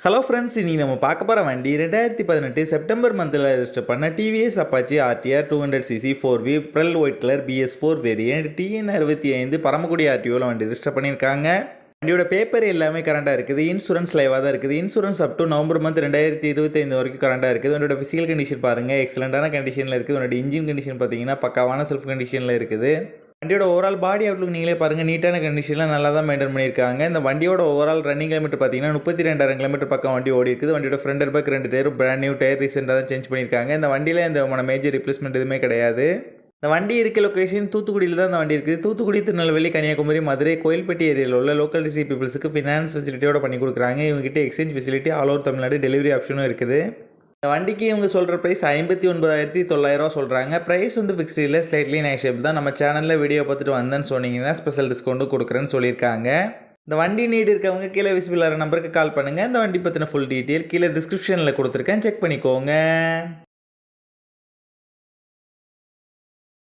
Hello friends, இன்றைக்கி நம்ம பார்க்க போகிற வண்டி 2018 செப்டம்பர் மந்தில் ரெஜிஸ்டர் பண்ண TVS Apache RTR 200cc 4V pearl white colour BS4 variant TN65 Paramakudi ஆர்டிஓவில் வண்டி ரெஜிஸ்டர் பண்ணியிருக்காங்க. வண்டியோட பேப்பர் எல்லாமே கரண்டாக இருக்குது. இன்சூரன்ஸ் லைவாக தான் இருக்குது. Insurance up to November month 2025 வரைக்கும் கரண்டாக இருக்குது. வண்டியோட ஃபிசிக்கல் கண்டிஷன் பாருங்கள், எக்ஸலண்ட்டான கண்டிஷனில் இருக்குது. வண்டியோட இன்ஜின் கண்டிஷன் பார்த்தீங்கன்னா பக்காவான செல்ஃப் கண்டிஷனில் இருக்குது. வண்டியோட ஓவரால் பாடி அவுட்லுக் நீங்களே பாருங்கள், நீட்டான கண்டிஷனில் நல்லா தான் மெயின்டைன் பண்ணியிருக்காங்க. இந்த வண்டியோட ஓவரால் ரன்னிங் கிலோமீட்டர் பார்த்தீங்கன்னா 32,000 கிலோமீட்டர் பக்கம் வண்டி ஓடி இருக்குது. வண்டியோட ஃப்ரண்ட் அண்ட் பேக் 2 டயரும் பிராண்ட் நியூ டயர் ரீசெண்டாக தான் சேஞ்ச் பண்ணியிருக்காங்க. இந்த வண்டியில் எந்த மேஜர் ரிப்ளேஸ்மெண்ட் எதுவுமே கிடையாது. இந்த வண்டி இருக்க லொக்கேஷன் தூத்துக்குடியில் தான் இந்த வண்டி இருக்குது. தூத்துக்குடி, திருநெல்வேலி, கன்னியாகுமரி, மதுரை, கோயில்பட்டி ஏரியாவில் உள்ள லோக்கல் டிஸ்ட்ரிக்ட் பீப்புள்ஸுக்கு ஃபினான்ஸ் ஃபெசிலிட்டியோட பண்ணி கொடுக்குறாங்க. இவங்ககிட்ட exchange facility all over Tamil Nadu delivery ஆப்ஷனும் இருக்குது. இந்த வண்டிக்கு இவங்க சொல்கிற ப்ரைஸ் 59,900 சொல்கிறாங்க. ப்ரைஸ் ஃபிக்ஸ்டு இல்லை, ஸ்லைட்லி நெகோஷியபிள் தான். நம்ம சேனலில் வீடியோ பார்த்துட்டு வந்தேன்னு சொன்னீங்கன்னா ஸ்பெஷல் டிஸ்கவுண்ட்டும் கொடுக்குறேன்னு சொல்லியிருக்காங்க. இந்த வண்டி நீடு இருக்கவங்க கீழே விசிபிள் ஆகிற நம்பருக்கு கால் பண்ணுங்கள். இந்த வண்டி பற்றின ஃபுல் டீட்டெயில் கீழே டிஸ்கிரிப்ஷனில் கொடுத்துருக்கேன், செக் பண்ணிக்கோங்க.